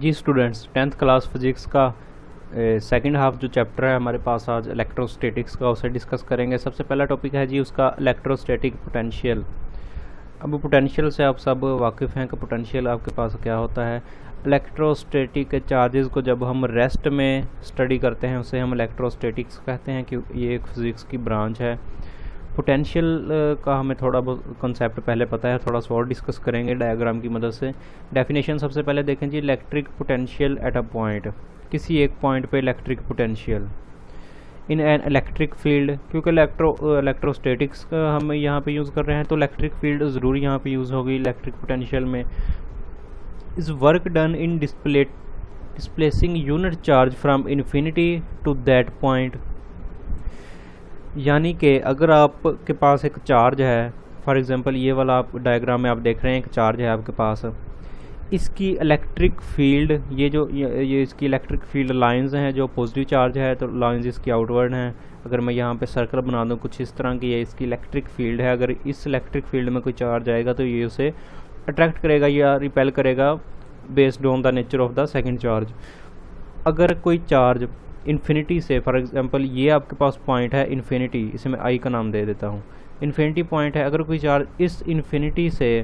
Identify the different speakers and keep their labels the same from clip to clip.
Speaker 1: जी students, 10th class physics का second half जो chapter है हमारे पास आज इलेक्ट्रोस्टैटिक्स का, उसे डिस्कस करेंगे। सबसे पहला टॉपिक है जी उसका इलेक्ट्रोस्टैटिक पोटेंशियल। अब पोटेंशियल से आप सब वाकिफ़ हैं कि पोटेंशियल आपके पास क्या होता है। इलेक्ट्रोस्टैटिक चार्जेस को जब हम रेस्ट में स्टडी करते हैं उसे हम इलेक्ट्रोस्टैटिक्स कहते हैं कि ये एक फिज़िक्स की ब्रांच है। पोटेंशियल का हमें थोड़ा बहुत कंसेप्ट पहले पता है, थोड़ा सा और डिस्कस करेंगे डायग्राम की मदद से। डेफिनेशन सबसे पहले देखें जी, electric potential at a point, किसी एक पॉइंट पे electric potential in an electric field. क्योंकि इलेक्ट्रोस्टैटिक्स का हम यहाँ पे यूज़ कर रहे हैं तो इलेक्ट्रिक फील्ड ज़रूर यहाँ पे यूज़ होगी इलेक्ट्रिक पोटेंशियल में। Is work done in displacing unit charge from infinity to that point. यानी कि अगर आपके पास एक चार्ज है, फॉर एग्जांपल ये वाला आप डायग्राम में आप देख रहे हैं, एक चार्ज है आपके पास, इसकी इलेक्ट्रिक फील्ड ये इसकी इलेक्ट्रिक फील्ड लाइंस हैं जो पॉजिटिव चार्ज है तो लाइंस इसकी आउटवर्ड हैं। अगर मैं यहाँ पे सर्कल बना दूँ कुछ इस तरह की, ये इसकी इलेक्ट्रिक फील्ड है। अगर इस इलेक्ट्रिक फील्ड में कोई चार्ज आएगा तो ये उसे अट्रैक्ट करेगा या रिपेल करेगा based on the nature of the second charge. अगर कोई चार्ज इन्फिनिटी से, फॉर एग्जांपल ये आपके पास पॉइंट है इन्फिनिटी, इसे मैं आई का नाम दे देता हूँ, इन्फिनिटी पॉइंट है। अगर कोई चार्ज इस इन्फिनिटी से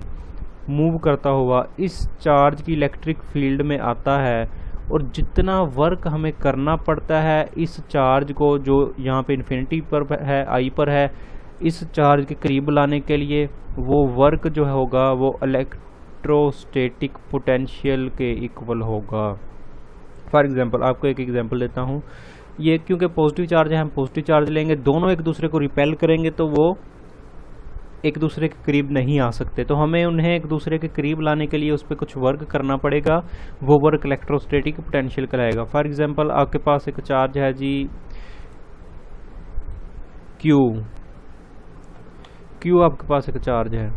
Speaker 1: मूव करता हुआ इस चार्ज की इलेक्ट्रिक फील्ड में आता है और जितना वर्क हमें करना पड़ता है इस चार्ज को जो यहाँ पे इन्फिनिटी पर है, आई पर है, इस चार्ज के करीब लाने के लिए, वो वर्क जो होगा वो इलेक्ट्रोस्टैटिक पोटेंशियल के इक्वल होगा। फॉर एग्जांपल आपको एक एग्जांपल देता हूँ, ये क्योंकि पॉजिटिव चार्ज है, हम पॉजिटिव चार्ज लेंगे, दोनों एक दूसरे को रिपेल करेंगे तो वो एक दूसरे के करीब नहीं आ सकते, तो हमें उन्हें एक दूसरे के करीब लाने के लिए उस पर कुछ वर्क करना पड़ेगा। वो वर्क इलेक्ट्रोस्टैटिक पोटेंशियल कहलाएगा। फॉर एग्जांपल आपके पास एक चार्ज है जी क्यू आपके पास एक चार्ज है।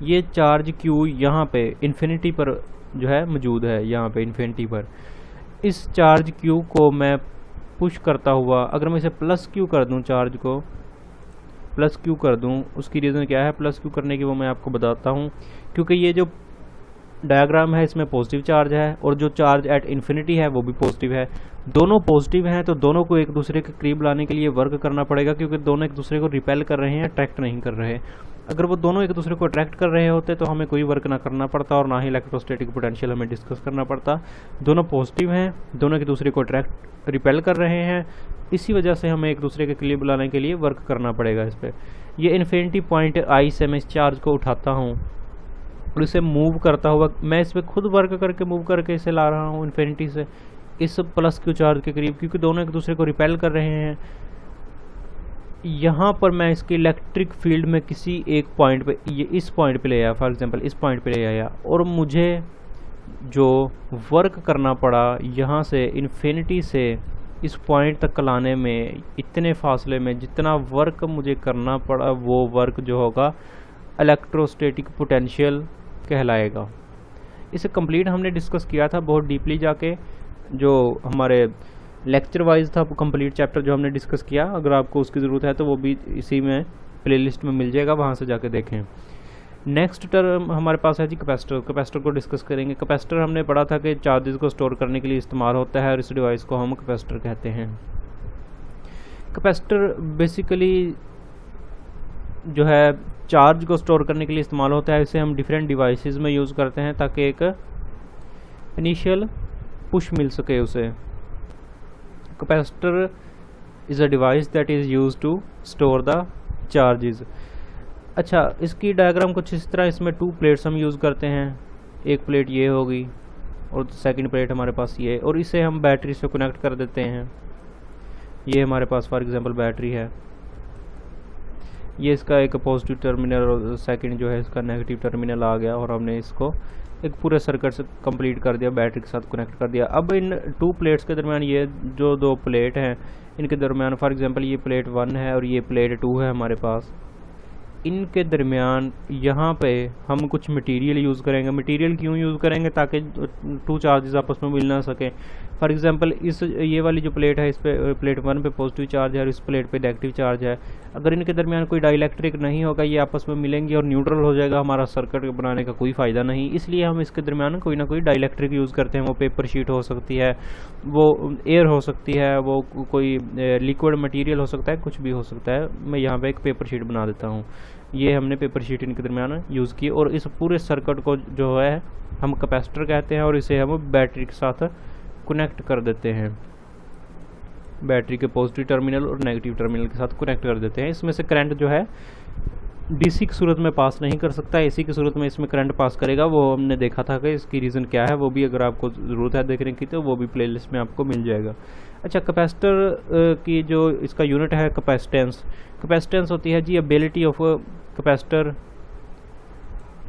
Speaker 1: ये चार्ज क्यू यहाँ पे इन्फिनिटी पर जो है मौजूद है, यहाँ पे इन्फिनिटी पर। इस चार्ज क्यू को मैं पुश करता हुआ, अगर मैं इसे प्लस क्यू कर दूं, चार्ज को प्लस क्यू कर दूं, उसकी रीज़न क्या है प्लस क्यू करने की वो मैं आपको बताता हूं। क्योंकि ये जो डायग्राम है इसमें पॉजिटिव चार्ज है और जो चार्ज एट इन्फिनिटी है वो भी पॉजिटिव है। दोनों पॉजिटिव हैं तो दोनों को एक दूसरे के करीब लाने के लिए वर्क करना पड़ेगा, क्योंकि दोनों एक दूसरे को रिपेल कर रहे हैं, अट्रैक्ट नहीं कर रहे। अगर वो दोनों एक दूसरे को अट्रैक्ट कर रहे होते तो हमें कोई वर्क ना करना पड़ता और ना ही इलेक्ट्रोस्टैटिक पोटेंशियल हमें डिस्कस करना पड़ता। दोनों पॉजिटिव हैं, दोनों एक दूसरे को अट्रैक्ट रिपेल कर रहे हैं, इसी वजह से हमें एक दूसरे के करीब लाने के लिए वर्क करना पड़ेगा इस पर। ये इन्फिनिटी पॉइंट आई से मैं इस चार्ज को उठाता हूँ और इसे मूव करता हुआ, मैं इस पर खुद वर्क करके मूव करके इसे ला रहा हूँ इन्फिनिटी से इस प्लस क्यू चार्ज के करीब, क्योंकि दोनों एक दूसरे को रिपेल कर रहे हैं। यहाँ पर मैं इसकी इलेक्ट्रिक फील्ड में किसी एक पॉइंट पे, ये इस पॉइंट पे ले आया, फॉर एग्जांपल इस पॉइंट पे ले आया, और मुझे जो वर्क करना पड़ा यहाँ से इन्फिनिटी से इस पॉइंट तक लाने में, इतने फासले में जितना वर्क मुझे करना पड़ा वो वर्क जो होगा इलेक्ट्रोस्टैटिक पोटेंशियल कहलाएगा। इसे कंप्लीट हमने डिस्कस किया था बहुत डीपली जाके, जो हमारे लेक्चर वाइज था कंप्लीट चैप्टर जो हमने डिस्कस किया। अगर आपको उसकी ज़रूरत है तो वो भी इसी में प्लेलिस्ट में मिल जाएगा, वहाँ से जाके देखें। नेक्स्ट टर्म हमारे पास है जी कैपेसिटर। कैपेसिटर को डिस्कस करेंगे। कैपेसिटर हमने पढ़ा था कि चार्जेस को स्टोर करने के लिए इस्तेमाल होता है और इस डिवाइस को हम कैपेसिटर कहते हैं। कैपेसिटर बेसिकली जो है चार्ज को स्टोर करने के लिए इस्तेमाल होता है। इसे हम डिफरेंट डिवाइसेस में यूज़ करते हैं ताकि एक इनिशियल पुश मिल सके उसे। Capacitor is a device that is used to store the charges. अच्छा, इसकी डायग्राम कुछ इस तरह, इसमें 2 प्लेट्स हम यूज़ करते हैं। एक प्लेट ये होगी और सेकंड प्लेट हमारे पास ये, और इसे हम बैटरी से कनेक्ट कर देते हैं। ये हमारे पास फॉर एग्जांपल बैटरी है, ये इसका एक पॉजिटिव टर्मिनल और सेकंड जो है इसका नेगेटिव टर्मिनल आ गया, और हमने इसको एक पूरे सर्किट से कंप्लीट कर दिया, बैटरी के साथ कनेक्ट कर दिया। अब इन 2 प्लेट्स के दरमियान ये जो 2 प्लेट हैं इनके दरमियान, फॉर एग्जांपल ये प्लेट 1 है और ये प्लेट 2 है हमारे पास। इनके दरमियान यहाँ पे हम कुछ मटेरियल यूज़ करेंगे। मटेरियल क्यों यूज़ करेंगे? ताकि टू चार्जेस आपस में मिल ना सकें। फॉर एग्जांपल ये वाली जो प्लेट है, इस पे प्लेट 1 पे पॉजिटिव चार्ज है और इस प्लेट पे नेगेटिव चार्ज है। अगर इनके दरमियान कोई डाइलेक्ट्रिक नहीं होगा, ये आपस में मिलेंगे और न्यूट्रल हो जाएगा, हमारा सर्किट बनाने का कोई फ़ायदा नहीं। इसलिए हम इसके दरमियान कोई ना कोई डाइलेक्ट्रिक यूज़ करते हैं। वो पेपर शीट हो सकती है, वो एयर हो सकती है, वो कोई लिक्विड मटेरियल हो सकता है, कुछ भी हो सकता है। मैं यहाँ पे एक पेपर शीट बना देता हूँ। ये हमने पेपर शीट इनके दरमियान यूज़ की और इस पूरे सर्किट को जो है हम कैपेसिटर कहते हैं और इसे हम बैटरी के साथ कनेक्ट कर देते हैं। बैटरी के पॉजिटिव टर्मिनल और नेगेटिव टर्मिनल के साथ कनेक्ट कर देते हैं। इसमें से करंट जो है डीसी की सूरत में पास नहीं कर सकता, एसी की सूरत में इसमें करंट पास करेगा। वो हमने देखा था कि इसकी रीज़न क्या है, वो भी अगर आपको ज़रूरत है देखने की तो वो भी प्लेलिस्ट में आपको मिल जाएगा। अच्छा, कैपेसिटर की जो इसका यूनिट है कैपेसिटेंस। कैपेसिटेंस होती है जी ability of capacitor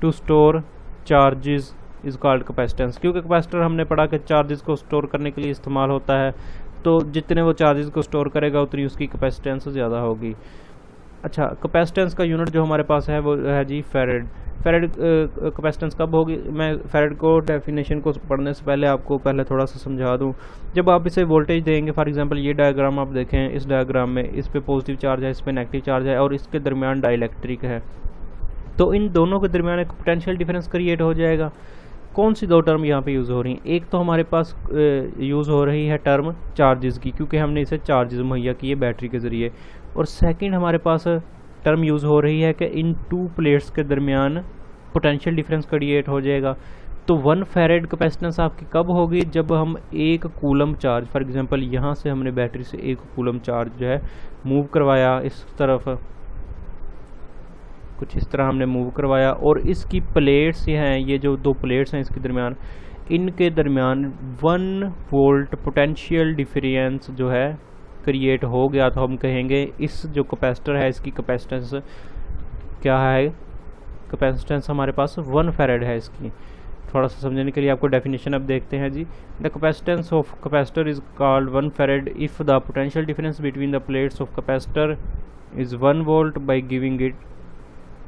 Speaker 1: to store charges is called capacitance. क्योंकि कैपेसिटर हमने पढ़ा कि चार्जेस को स्टोर करने के लिए इस्तेमाल होता है, तो जितने वो चार्जेस को स्टोर करेगा उतनी उसकी कैपेसिटेंस ज़्यादा होगी। अच्छा, कैपेसिटेंस का यूनिट जो हमारे पास है वो है जी फैरेड। फैरेड कैपेसिटेंस कब होगी? मैं फैरेड को डेफिनेशन को पढ़ने से पहले आपको पहले थोड़ा सा समझा दूं। जब आप इसे वोल्टेज देंगे, फॉर एग्जांपल ये डायग्राम आप देखें, इस डायग्राम में इस पे पॉजिटिव चार्ज है, इस पे नेगेटिव चार्ज है और इसके दरमियान डाइलेक्ट्रिक है, तो इन दोनों के दरमियान एक पोटेंशियल डिफरेंस क्रिएट हो जाएगा। कौन सी दो टर्म यहाँ पे यूज़ हो रही हैं? एक तो हमारे पास यूज़ हो रही है टर्म चार्जेस की, क्योंकि हमने इसे चार्जेस मुहैया किए बैटरी के ज़रिए, और सेकंड हमारे पास टर्म यूज़ हो रही है कि इन टू प्लेट्स के दरमियान पोटेंशियल डिफरेंस क्रिएट हो जाएगा। तो 1 फैरेड कैपेसिटेंस आपकी कब होगी? जब हम 1 कूलम चार्ज, फॉर एग्जांपल यहाँ से हमने बैटरी से 1 कूलम चार्ज जो है मूव करवाया इस तरफ, कुछ इस तरह हमने मूव करवाया, और इसकी प्लेट्स हैं, ये जो दो प्लेट्स हैं इसके दरमियान, इनके दरमियान 1 वोल्ट पोटेंशियल डिफरेंस जो है क्रिएट हो गया। तो हम कहेंगे इस जो कैपेसिटर है इसकी कैपेसिटेंस क्या है? कैपेसिटेंस हमारे पास 1 फैरेड है इसकी। थोड़ा सा समझने के लिए आपको डेफिनेशन अब देखते हैं जी। The capacitance of capacitor is called 1 farad if the potential difference between the plates of capacitor is 1 volt by giving it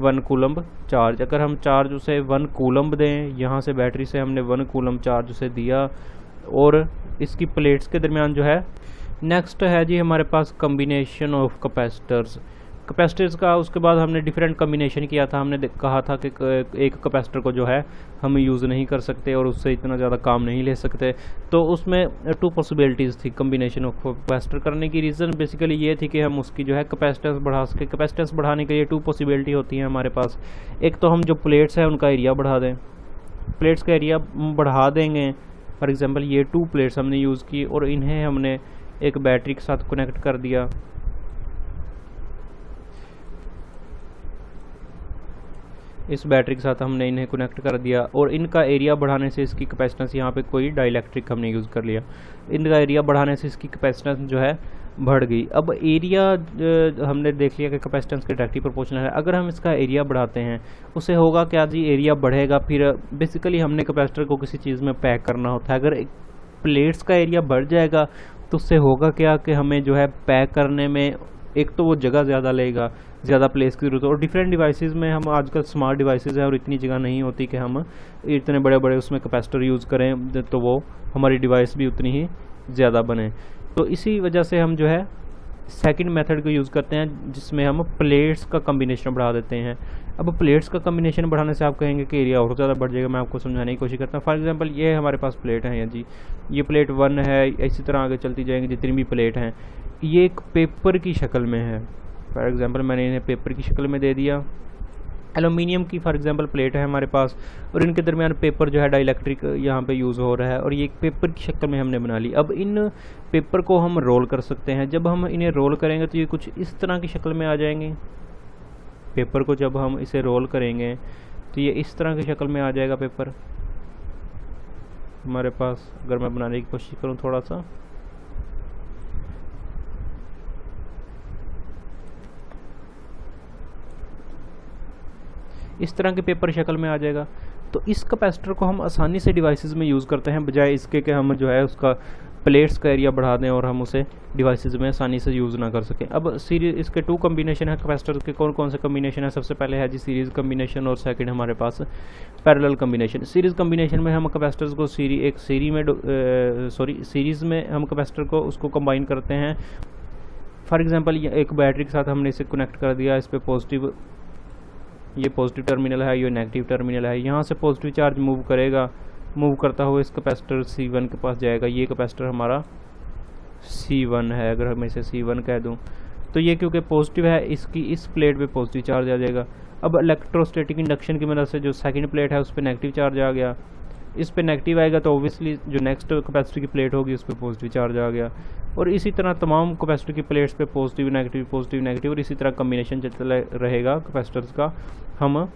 Speaker 1: 1 coulomb charge. अगर हम चार्ज उसे 1 कूलम्ब दें, यहाँ से बैटरी से हमने 1 कूलम्ब चार्ज उसे दिया और इसकी प्लेट्स के दरमियान जो है। नेक्स्ट है जी हमारे पास कम्बिनेशन ऑफ कैपेसिटर्स का। उसके बाद हमने डिफरेंट कम्बिनेशन किया था। हमने कहा था कि एक कैपेसिटर को जो है हम यूज़ नहीं कर सकते और उससे इतना ज़्यादा काम नहीं ले सकते, तो उसमें 2 पॉसिबिलिटीज़ थी कम्बिनेशन ऑफ कैपेसिटर करने की। रीज़न बेसिकली ये थी कि हम उसकी जो है कैपेसिटेंस बढ़ा सके। कैपेसिटेंस बढ़ाने के लिए 2 पॉसिबिलिटी होती हैं हमारे पास। एक तो हम जो प्लेट्स हैं उनका एरिया बढ़ा दें, प्लेट्स का एरिया बढ़ा देंगे। फॉर एग्जांपल ये 2 प्लेट्स हमने यूज़ की और इन्हें हमने एक बैटरी के साथ कनेक्ट कर दिया। इस बैटरी के साथ हमने इन्हें कनेक्ट कर दिया और इनका एरिया बढ़ाने से इसकी कैपेसिटेंस, यहाँ पे कोई डाइलेक्ट्रिक हमने यूज़ कर लिया, इनका एरिया बढ़ाने से इसकी कैपेसिटेंस जो है बढ़ गई। अब एरिया हमने देख लिया कि कैपेसिटेंस के डायरेक्टली प्रोपोर्शनल है। अगर हम इसका एरिया बढ़ाते हैं उससे होगा क्या जी? एरिया बढ़ेगा। फिर बेसिकली हमने कैपेसिटर को किसी चीज़ में पैक करना होता है। अगर एक प्लेट्स का एरिया बढ़ जाएगा तो उससे होगा क्या कि हमें जो है पैक करने में एक तो वो जगह ज़्यादा लेगा, ज़्यादा प्लेस की ज़रूरत है। और डिफरेंट डिवाइसेस में हम आजकल स्मार्ट डिवाइसेस हैं और इतनी जगह नहीं होती कि हम इतने बड़े बड़े उसमें कैपेसिटर यूज़ करें तो वो हमारी डिवाइस भी उतनी ही ज़्यादा बने। तो इसी वजह से हम जो है सेकंड मेथड को यूज़ करते हैं जिसमें हम प्लेट्स का कम्बिनेशन बढ़ा देते हैं। अब प्लेट्स का कम्बिनेशन बढ़ाने से आप कहेंगे कि एरिया और ज़्यादा बढ़ जाएगा। मैं आपको समझाने की कोशिश करता हूँ। फॉर एग्जांपल ये हमारे पास प्लेट है जी, ये प्लेट 1 है, इसी तरह आगे चलती जाएंगी जितनी भी प्लेट हैं। ये एक पेपर की शक्ल में है। फॉर एग्जांपल मैंने इन्हें पेपर की शक्ल में दे दिया। एलुमिनियम की फॉर एग्जांपल प्लेट है हमारे पास और इनके दरमियान पेपर जो है डाइलेक्ट्रिक यहाँ पे यूज़ हो रहा है और ये एक पेपर की शक्ल में हमने बना ली। अब इन पेपर को हम रोल कर सकते हैं। जब हम इन्हें रोल करेंगे तो ये कुछ इस तरह की शक्ल में आ जाएंगे। पेपर को जब हम इसे रोल करेंगे तो ये इस तरह की शक्ल में आ जाएगा पेपर हमारे पास। अगर मैं बनाने की कोशिश करूँ थोड़ा सा, इस तरह के पेपर शक्ल में आ जाएगा। तो इस कैपेसिटर को हम आसानी से डिवाइसेस में यूज़ करते हैं, बजाय इसके कि हम जो है उसका प्लेट्स का एरिया बढ़ा दें और हम उसे डिवाइसेस में आसानी से यूज़ ना कर सकें। अब सीरीज इसके 2 कम्बिनेशन है कैपेसिटर्स के। कौन कौन से कम्बिनेशन है? सबसे पहले है जी सीरीज़ कम्बिनेशन और सेकंड हमारे पास पैरेलल कम्बिनेशन। सीरीज़ कम्बिनेशन में हम कैपेसिटर्स को सीरीज़ में हम कैपेसिटर को उसको कंबाइन करते हैं। फॉर एग्जांपल एक बैटरी के साथ हमने इसे कनेक्ट कर दिया, इस पर पॉजिटिव, ये पॉजिटिव टर्मिनल है, ये नेगेटिव टर्मिनल है। यहाँ से पॉजिटिव चार्ज मूव करेगा, मूव करता हुआ इस कैपेसिटर C1 के पास जाएगा। ये कैपेसिटर हमारा C1 है, अगर मैं इसे C1 कह दूं तो ये क्योंकि पॉजिटिव है, इसकी इस प्लेट पे पॉजिटिव चार्ज आ जाएगा। अब इलेक्ट्रोस्टैटिक इंडक्शन की मदद से जो सेकंड प्लेट है उस पर नेगेटिव चार्ज आ गया, इस पे नेगेटिव आएगा तो ऑब्वियसली जो नेक्स्ट कैपेसिटर की प्लेट होगी उस पर पॉजिटिव चार्ज आ गया। और इसी तरह तमाम कैपेसिटर की प्लेट्स पे पॉजिटिव नेगेटिव और इसी तरह कम्बिनेशन चलता रहेगा कैपेसिटर्स का। हम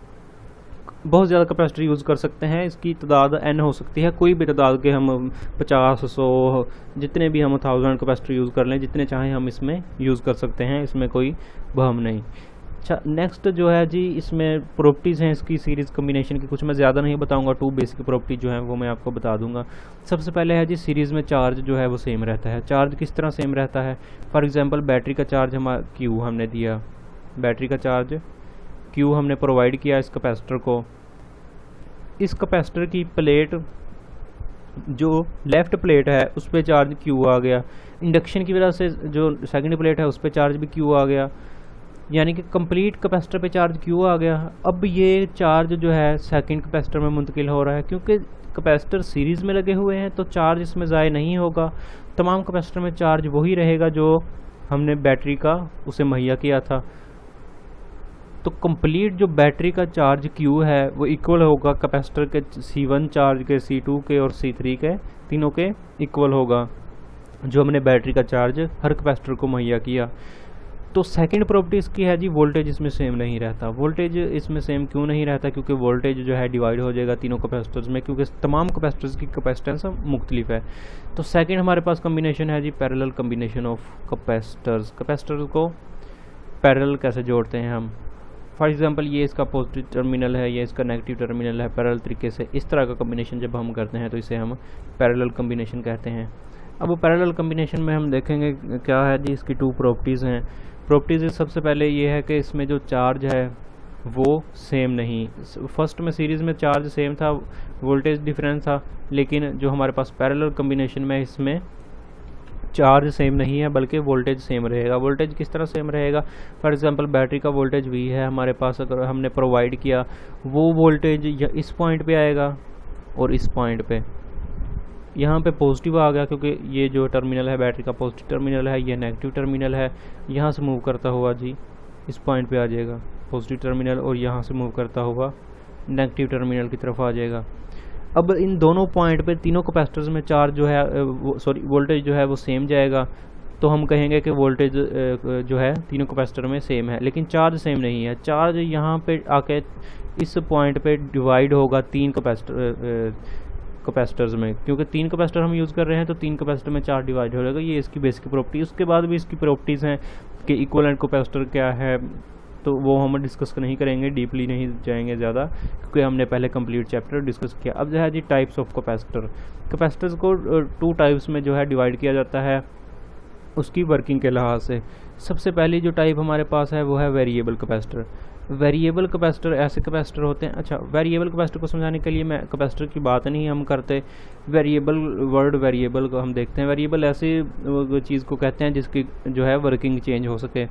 Speaker 1: बहुत ज़्यादा कैपेसिटर यूज़ कर सकते हैं, इसकी तादाद n हो सकती है, कोई भी तादाद के हम 50, 100 जितने भी हम 1000 कैपेसिटर यूज़ कर लें, जितने चाहें हम इसमें यूज़ कर सकते हैं, इसमें कोई भ्रम नहीं। अच्छा, नेक्स्ट जो है जी, इसमें प्रॉपर्टीज़ हैं इसकी सीरीज़ कम्बिनेशन की, कुछ मैं ज़्यादा नहीं बताऊंगा, 2 बेसिक प्रॉपर्टी जो है वो मैं आपको बता दूंगा। सबसे पहले है जी सीरीज़ में चार्ज जो है वो सेम रहता है। चार्ज किस तरह सेम रहता है? फॉर एग्जांपल बैटरी का चार्ज हम Q हमने दिया, बैटरी का चार्ज Q हमने प्रोवाइड किया इस कैपेसिटर को। इस कैपेसिटर की प्लेट जो लेफ़्ट प्लेट है उस पर चार्ज Q आ गया, इंडक्शन की वजह से जो सेकंड प्लेट है उस पर चार्ज भी Q आ गया, यानी कि कंप्लीट कैपेसिटर पे चार्ज Q आ गया। अब ये चार्ज जो है सेकंड कैपेसिटर में मुंतकिल हो रहा है, क्योंकि कैपेसिटर सीरीज़ में लगे हुए हैं तो चार्ज इसमें ज़ाय नहीं होगा, तमाम कैपेसिटर में चार्ज वही रहेगा जो हमने बैटरी का उसे मुहैया किया था। तो कंप्लीट जो बैटरी का चार्ज Q है वो इक्वल होगा कैपेसिटर के C1 चार्ज के, C2 के और C3 के, तीनों के इक्वल होगा जो हमने बैटरी का चार्ज हर कैपेसिटर को मुहैया किया। तो सेकंड प्रॉपर्टी इसकी है जी, वोल्टेज इसमें सेम नहीं रहता। वोल्टेज इसमें सेम क्यों नहीं रहता? क्योंकि वोल्टेज जो है डिवाइड हो जाएगा तीनों कैपेसिटर्स में, क्योंकि तमाम कैपेसिटर्स की कैपेसिटेंस मुख्तलिफ है। तो सेकंड हमारे पास कम्बिनेशन है जी parallel combination of capacitors. Capacitors को पैरेलल कैसे जोड़ते हैं हम? फॉर एग्जांपल ये इसका पॉजिटिव टर्मिनल है, ये इसका नेगेटिव टर्मिनल है, पैरेलल तरीके से इस तरह का कम्बिनेशन जब हम करते हैं तो इसे हम पैरेलल कम्बिनेशन कहते हैं। अब पैरेलल कम्बिनेशन में हम देखेंगे क्या है जी, इसकी 2 प्रॉपर्टीज़ हैं। प्रॉपर्टीज़ सबसे पहले ये है कि इसमें जो चार्ज है वो सेम नहीं, फर्स्ट में सीरीज़ में चार्ज सेम था, वोल्टेज डिफरेंस था, लेकिन जो हमारे पास पैरेलल कम्बिनेशन में इसमें चार्ज सेम नहीं है बल्कि वोल्टेज सेम रहेगा। वोल्टेज किस तरह सेम रहेगा? फॉर एग्जांपल बैटरी का वोल्टेज V है हमारे पास, अगर हमने प्रोवाइड किया वो वोल्टेज इस पॉइंट पे आएगा और इस पॉइंट पे, यहाँ पे पॉजिटिव आ गया क्योंकि ये जो टर्मिनल है बैटरी का पॉजिटिव टर्मिनल है, ये नेगेटिव टर्मिनल है, यहाँ से मूव करता हुआ जी इस पॉइंट पे आ जाएगा पॉजिटिव टर्मिनल, और यहाँ से मूव करता हुआ नेगेटिव टर्मिनल की तरफ आ जाएगा। अब इन दोनों पॉइंट पे तीनों कैपेसिटर्स में चार्ज जो है वोल्टेज जो है वो सेम जाएगा, तो हम कहेंगे कि वोल्टेज जो है तीनों कैपेसिटर में सेम है, लेकिन चार्ज सेम नहीं है। चार्ज यहाँ पे आके इस पॉइंट पे डिवाइड होगा 3 कैपेसिटर्स में, क्योंकि 3 कैपेसिटर हम यूज़ कर रहे हैं तो 3 कैपेसिटर में चार्ज डिवाइड हो जाएगा। ये इसकी बेसिक प्रॉपर्टी। उसके बाद भी इसकी प्रॉपर्टीज़ हैं कि इक्विवेलेंट कैपेसिटर क्या है, तो वो हम डिस्कस नहीं करेंगे, डीपली नहीं जाएंगे ज़्यादा, क्योंकि हमने पहले कंप्लीट चैप्टर डिस्कस किया। अब जो है जी टाइप्स ऑफ कैपेसिटर। कैपेसिटर्स को 2 टाइप्स में जो है डिवाइड किया जाता है उसकी वर्किंग के लिहाज से। सबसे पहली जो टाइप हमारे पास है वो है वेरिएबल कैपेसिटर। वेरिएबल कैपेसिटर ऐसे कैपेसिटर होते हैं, अच्छा वेरिएबल कैपेसिटर को समझाने के लिए मैं कैपेसिटर की बात नहीं हम करते, वेरिएबल वर्ड वेरिएबल को हम देखते हैं। वेरिएबल ऐसी चीज़ को कहते हैं जिसकी जो है वर्किंग चेंज हो सके।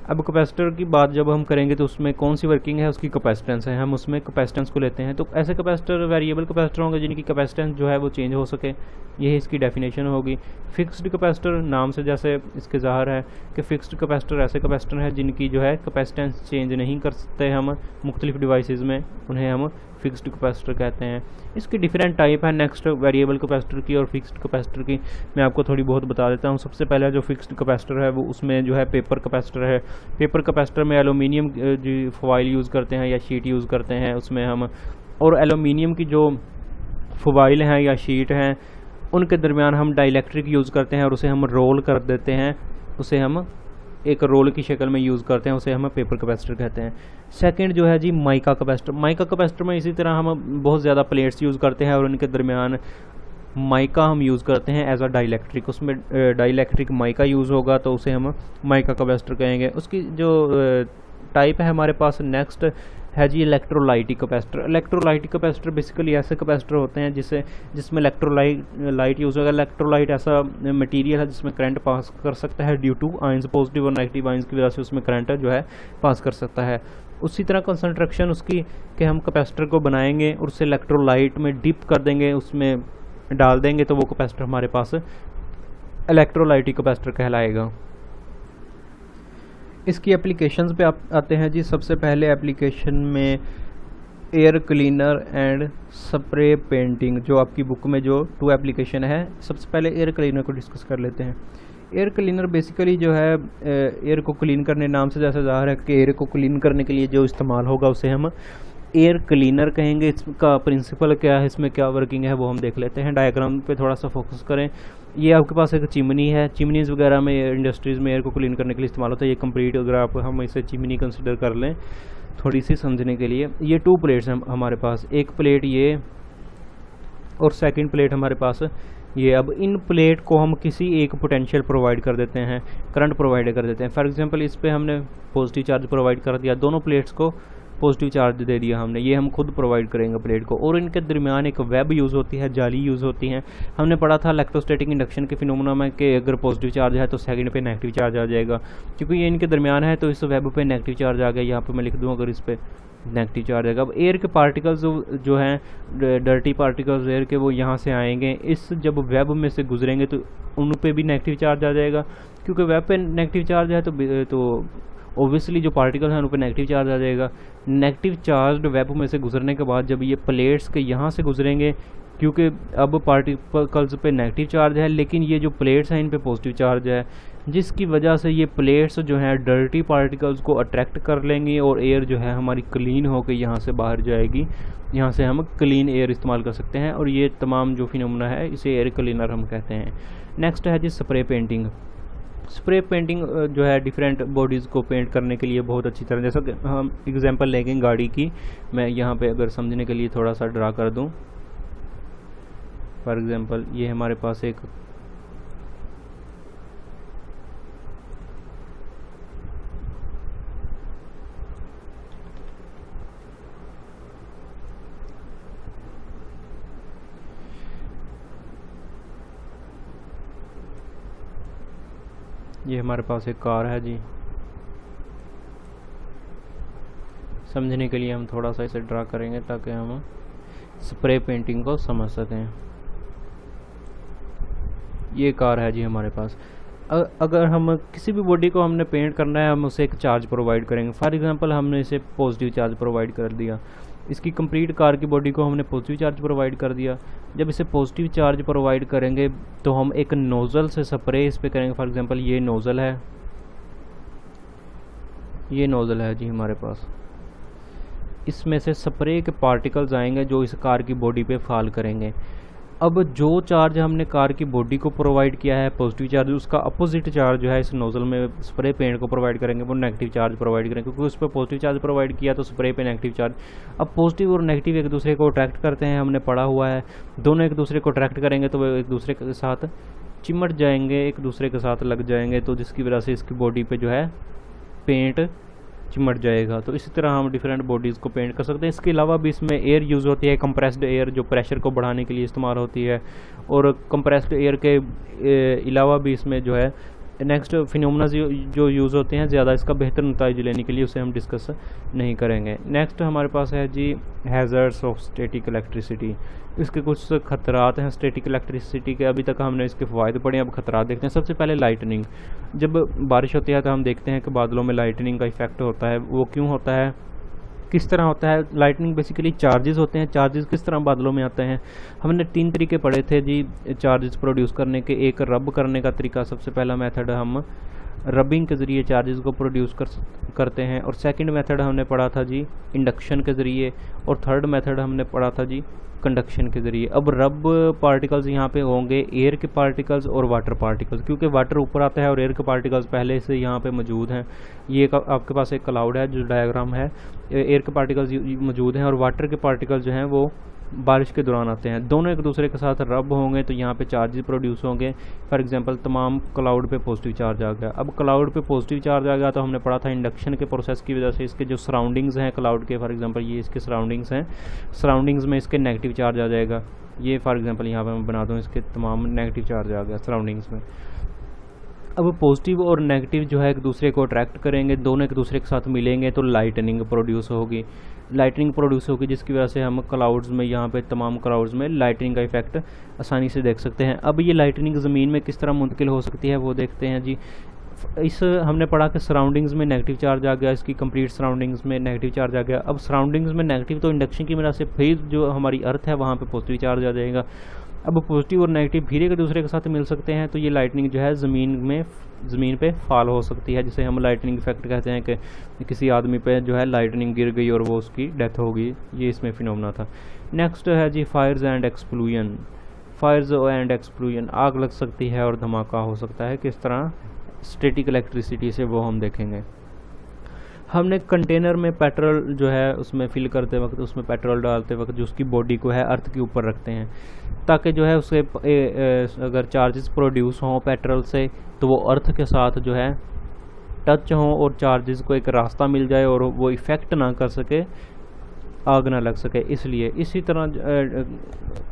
Speaker 1: अब कैपेसिटर की बात जब हम करेंगे तो उसमें कौन सी वर्किंग है, उसकी कैपेसिटेंस है, हम उसमें कैपेसिटेंस को लेते हैं। तो ऐसे कैपेसिटर वेरिएबल कैपेसिटर होंगे जिनकी कैपेसिटेंस जो है वो चेंज हो सके, यही इसकी डेफिनेशन होगी। फिक्स्ड कैपेसिटर नाम से जैसे इसके ज़ाहिर है कि फिक्स्ड कैपेसिटर ऐसे कैपेसिटर हैं जिनकी जो है कैपेसिटेंस चेंज नहीं कर सकते हम मुख्तलिफ डिवाइसेस में, उन्हें हम फिक्स्ड कैपेसिटर कहते हैं। इसकी डिफरेंट टाइप है नेक्स्ट वेरिएबल कैपेसिटर की और फिक्स्ड कैपेसिटर की, मैं आपको थोड़ी बहुत बता देता हूँ। सबसे पहले जो फिक्स्ड कैपेसिटर है वो उसमें जो है पेपर कैपेसिटर है। पेपर कैपेसिटर में एलुमिनियम जो फॉइल यूज़ करते हैं या शीट यूज़ करते हैं उसमें हम, और एलुमिनियम की जो फॉइल हैं या शीट हैं उनके दरमियान हम डाइलेक्ट्रिक यूज़ करते हैं और उसे हम रोल कर देते हैं, उसे हम एक रोल की शक्ल में यूज़ करते हैं, उसे हम पेपर कैपेसिटर कहते हैं। सेकंड जो है जी माइका कैपेसिटर। माइका कैपेसिटर में इसी तरह हम बहुत ज़्यादा प्लेट्स यूज़ करते हैं और उनके दरमियान माइका हम यूज़ करते हैं एज अ डाइलेक्ट्रिक, उसमें डाइलेक्ट्रिक माइका यूज़ होगा तो उसे हम माइका कैपेसिटर कहेंगे। उसकी जो टाइप है हमारे पास नेक्स्ट है जी electrolytic capacitor. Electrolytic capacitor basically ऐसे कैपेसिटर होते हैं जिसमें इलेक्ट्रोलाइट यूज़ होगा। इलेक्ट्रोलाइट ऐसा मटेरियल है जिसमें करंट पास कर सकता है ड्यू टू आयंस, पॉजिटिव और नेगेटिव आयंस की वजह से उसमें करंट जो है पास कर सकता है। उसी तरह कंसंट्रेशन उसकी कि हम कैपेसिटर को बनाएंगे और उसे इलेक्ट्रोलाइट में डिप कर देंगे, उसमें डाल देंगे, तो वो कैपेसिटर हमारे पास इलेक्ट्रोलाइटिक कैपेसिटर कहलाएगा। इसकी एप्लीकेशंस पे आप आते हैं जी। सबसे पहले एप्लीकेशन में air cleaner and spray painting, जो आपकी बुक में जो 2 एप्लीकेशन है। सबसे पहले एयर क्लीनर को डिस्कस कर लेते हैं। एयर क्लीनर बेसिकली जो है एयर को क्लीन करने, नाम से जैसे ज़ाहिर है कि एयर को क्लीन करने के लिए जो इस्तेमाल होगा उसे हम एयर क्लीनर कहेंगे। इसका प्रिंसिपल क्या है, इसमें क्या वर्किंग है वो हम देख लेते हैं। डायग्राम पे थोड़ा सा फोकस करें। ये आपके पास एक चिमनी है। चिमनीज़ वगैरह में इंडस्ट्रीज़ में एयर को क्लीन करने के लिए इस्तेमाल होता है। ये कंप्लीट अगर आप हम इसे चिमनी कंसिडर कर लें थोड़ी सी समझने के लिए। ये 2 प्लेट्स हैं हमारे पास, एक प्लेट ये और सेकंड प्लेट हमारे पास ये। अब इन प्लेट को हम किसी एक पोटेंशियल प्रोवाइड कर देते हैं, करंट प्रोवाइड कर देते हैं। फॉर एग्जांपल इस पे हमने पॉजिटिव चार्ज प्रोवाइड कर दिया, दोनों प्लेट्स को पॉजिटिव चार्ज दे दिया हमने, ये हम खुद प्रोवाइड करेंगे प्लेट को। और इनके दरमियान एक वेब यूज़ होती है, जाली यूज़ होती है। हमने पढ़ा था इलेक्ट्रोस्टैटिक इंडक्शन के फिनोमेना में कि अगर पॉजिटिव चार्ज है तो सेकंड पे नेगेटिव चार्ज आ जाएगा। क्योंकि ये इनके दरमियान है तो इस वेब पे नेगेटिव चार्ज आ गया। यहाँ पे मैं लिख दूँ अगर इस पर नेगेटिव चार्ज आएगा। अब एयर के पार्टिकल्स जो हैं डर्टी पार्टिकल्स एयर के, वो यहाँ से आएंगे। इस जब वेब में से गुजरेंगे तो उन पे भी नेगेटिव चार्ज आ जाएगा। क्योंकि वेब पे नेगेटिव चार्ज है तो ओबियसली जो पार्टिकल हैं उन पर नेगेटिव चार्ज आ जाएगा। नेगेटिव चार्ज वेब में से गुजरने के बाद जब ये प्लेट्स के यहाँ से गुजरेंगे, क्योंकि अब पार्टिकल्स पे नेगेटिव चार्ज है लेकिन ये जो प्लेट्स हैं इन पे पॉजिटिव चार्ज है, जिसकी वजह से ये प्लेट्स जो हैं डर्टी पार्टिकल्स को अट्रैक्ट कर लेंगी और एयर जो है हमारी क्लीन होकर यहाँ से बाहर जाएगी। यहाँ से हम क्लीन एयर इस्तेमाल कर सकते हैं और ये तमाम जो फिनोमेना है इसे एयर क्लीनर हम कहते हैं। नेक्स्ट है जी स्प्रे पेंटिंग। स्प्रे पेंटिंग जो है डिफरेंट बॉडीज़ को पेंट करने के लिए बहुत अच्छी तरह, जैसा कि हम एग्जांपल लेंगे गाड़ी की, मैं यहाँ पे अगर समझने के लिए थोड़ा सा ड्रा कर दूँ। फॉर एग्जांपल ये हमारे पास एक एक कार है जी। समझने के लिए हम थोड़ा सा इसे ड्रा करेंगे ताकि हम स्प्रे पेंटिंग को समझ सकें। ये कार है जी हमारे पास। अगर हम किसी भी बॉडी को हमने पेंट करना है, हम उसे एक चार्ज प्रोवाइड करेंगे। फॉर एग्जांपल हमने इसे पॉजिटिव चार्ज प्रोवाइड कर दिया, इसकी कंप्लीट कार की बॉडी को हमने पॉजिटिव चार्ज प्रोवाइड कर दिया। जब इसे पॉजिटिव चार्ज प्रोवाइड करेंगे तो हम एक नोज़ल से स्प्रे इस पे करेंगे। फॉर एग्जांपल ये नोज़ल है, ये नोज़ल है जी हमारे पास। इसमें से स्प्रे के पार्टिकल्स आएंगे जो इस कार की बॉडी पे फॉल करेंगे। अब जो चार्ज हमने कार की बॉडी को प्रोवाइड किया है पॉजिटिव चार्ज, उसका अपोजिट चार्ज जो है इस नोज़ल में स्प्रे पेंट को प्रोवाइड करेंगे, वो नेगेटिव चार्ज प्रोवाइड करेंगे। क्योंकि उस पर पॉजिटिव चार्ज प्रोवाइड किया तो स्प्रे पे नेगेटिव चार्ज। अब पॉजिटिव और नेगेटिव एक दूसरे को अट्रैक्ट करते हैं, हमने पढ़ा हुआ है। दोनों एक दूसरे को अट्रैक्ट करेंगे तो वो एक दूसरे के साथ चिमट जाएंगे, एक दूसरे के साथ लग जाएंगे, तो जिसकी वजह से इसकी बॉडी पे जो है पेंट चिमट जाएगा। तो इसी तरह हम डिफरेंट बॉडीज़ को पेंट कर सकते हैं। इसके अलावा भी इसमें एयर यूज़ होती है, कंप्रेस्ड एयर जो प्रेशर को बढ़ाने के लिए इस्तेमाल होती है। और कंप्रेस्ड एयर के अलावा भी इसमें जो है नेक्स्ट फिनोमेना जो यूज़ होते हैं ज़्यादा, इसका बेहतर नतीजा लेने के लिए उसे हम डिस्कस नहीं करेंगे। नेक्स्ट हमारे पास है जी हैज़र्ड्स ऑफ स्टैटिक इलेक्ट्रिसिटी। इसके कुछ खतरात हैं स्टैटिक इलेक्ट्रिसिटी के। अभी तक हमने इसके फ़ायदे पढ़े, अब खतरात देखते हैं। सबसे पहले लाइटनिंग। जब बारिश होती है तो हम देखते हैं कि बादलों में लाइटनिंग का इफेक्ट होता है। वो क्यों होता है, किस तरह होता है? लाइटनिंग बेसिकली चार्जेस होते हैं। चार्जेस किस तरह बादलों में आते हैं? हमने 3 तरीके पढ़े थे जी चार्जेस प्रोड्यूस करने के। एक रब करने का तरीका, सबसे पहला मेथड हम रबिंग के ज़रिए चार्जेस को प्रोड्यूस करते हैं। और सेकंड मेथड हमने पढ़ा था जी इंडक्शन के ज़रिए। और थर्ड मेथड हमने पढ़ा था जी कंडक्शन के ज़रिए। अब रब पार्टिकल्स यहाँ पे होंगे एयर के पार्टिकल्स और वाटर पार्टिकल्स, क्योंकि वाटर ऊपर आता है और एयर के पार्टिकल्स पहले से यहाँ पे मौजूद हैं। ये आपके पास एक क्लाउड है जो डायग्राम है, एयर के पार्टिकल्स मौजूद हैं और वाटर के पार्टिकल्स जो हैं वो बारिश के दौरान आते हैं, दोनों एक दूसरे के साथ रब होंगे तो यहाँ पे चार्जेस प्रोड्यूस होंगे। फॉर एग्जांपल तमाम क्लाउड पे पॉजिटिव चार्ज आ गया। अब क्लाउड पे पॉजिटिव चार्ज आ गया तो हमने पढ़ा था इंडक्शन के प्रोसेस की वजह से इसके जो सराउंडिंग्स हैं क्लाउड के, फॉर एग्जांपल ये इसके सराउंडिंग्स हैं, सराउंडिंग्स में इसके नेगेटिव चार्ज आ जाएगा। ये फॉर एग्जांपल यहाँ पर मैं बना दूँ, इसके तमाम नेगेटिव चार्ज आ गया सराउंडिंग्स में। अब पॉजिटिव और नेगेटिव जो है एक दूसरे को अट्रैक्ट करेंगे, दोनों एक दूसरे के साथ मिलेंगे तो लाइटनिंग प्रोड्यूस होगी। लाइटनिंग प्रोड्यूस होगी जिसकी वजह से हम क्लाउड्स में, यहाँ पे तमाम क्लाउड्स में लाइटनिंग का इफेक्ट आसानी से देख सकते हैं। अब ये लाइटनिंग ज़मीन में किस तरह मुंतकिल हो सकती है वो देखते हैं जी। इस हमने पढ़ा कि सराउंडिंग्स में नेगेटिव चार्ज आ गया, इसकी कंप्लीट सराउंडिंग्स में नेगेटिव चार्ज आ गया। अब सराउंडिंग्स में नेगेटिव तो इंडक्शन की वजह से फिर जो हमारी अर्थ है वहाँ पे पॉजिटिव चार्ज आ जाएगा। अब पॉजिटिव और नेगेटिव फिर एक दूसरे के साथ मिल सकते हैं तो ये लाइटनिंग जो है ज़मीन पे फॉल हो सकती है, जिसे हम लाइटनिंग इफेक्ट कहते हैं कि किसी आदमी पे जो है लाइटनिंग गिर गई और वो उसकी डेथ हो गई। ये इसमें फिनोमेना था। नेक्स्ट है जी fires and explosion. Fires and explosion, आग लग सकती है और धमाका हो सकता है, किस तरह स्टैटिक इलेक्ट्रिसिटी से, वो हम देखेंगे। हमने कंटेनर में पेट्रोल जो है उसमें फिल करते वक्त, उसमें पेट्रोल डालते वक्त जो उसकी बॉडी को है अर्थ के ऊपर रखते हैं ताकि जो है उसे अगर चार्जेस प्रोड्यूस हों पेट्रोल से तो वो अर्थ के साथ जो है टच हों और चार्जेस को एक रास्ता मिल जाए और वो इफ़ेक्ट ना कर सके, आग ना लग सके। इसलिए इसी तरह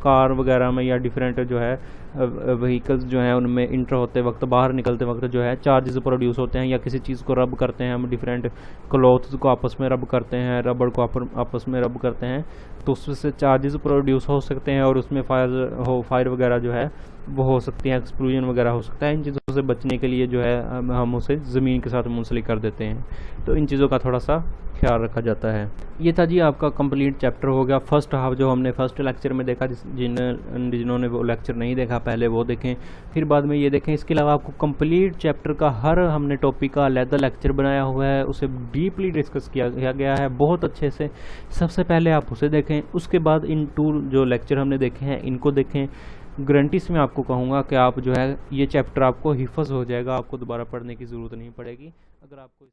Speaker 1: कार वगैरह में या डिफरेंट जो है व्हीकल्स जो हैं उनमें इंटर होते वक्त, बाहर निकलते वक्त जो है चार्जेस प्रोड्यूस होते हैं, या किसी चीज़ को रब करते हैं हम, डिफरेंट क्लॉथ्स को आपस में रब करते हैं, रबड़ को आपस में रब करते हैं तो उससे चार्जेस प्रोड्यूस हो सकते हैं और उसमें फायर वगैरह जो है वो हो सकती है, एक्सप्लोजन वगैरह हो सकता है। इन चीज़ों से बचने के लिए जो है हम उसे ज़मीन के साथ मुंसलिक कर देते हैं, तो इन चीज़ों का थोड़ा सा ख्याल रखा जाता है। ये था जी आपका कंप्लीट चैप्टर हो गया फर्स्ट हाफ जो हमने फर्स्ट लेक्चर में देखा। जिन्होंने वो लेक्चर नहीं देखा पहले वो देखें, फिर बाद में ये देखें। इसके अलावा आपको कंप्लीट चैप्टर का हर हमने टॉपिक का अलग लेक्चर बनाया हुआ है, उसे डीपली डिस्कस किया गया है बहुत अच्छे से। सबसे पहले आप उसे देखें, उसके बाद इन टू जो लेक्चर हमने देखे हैं इनको देखें। गारंटी से मैं आपको कहूँगा कि आप जो है ये चैप्टर आपको हिफ्ज़ हो जाएगा, आपको दोबारा पढ़ने की ज़रूरत नहीं पड़ेगी। अगर आपको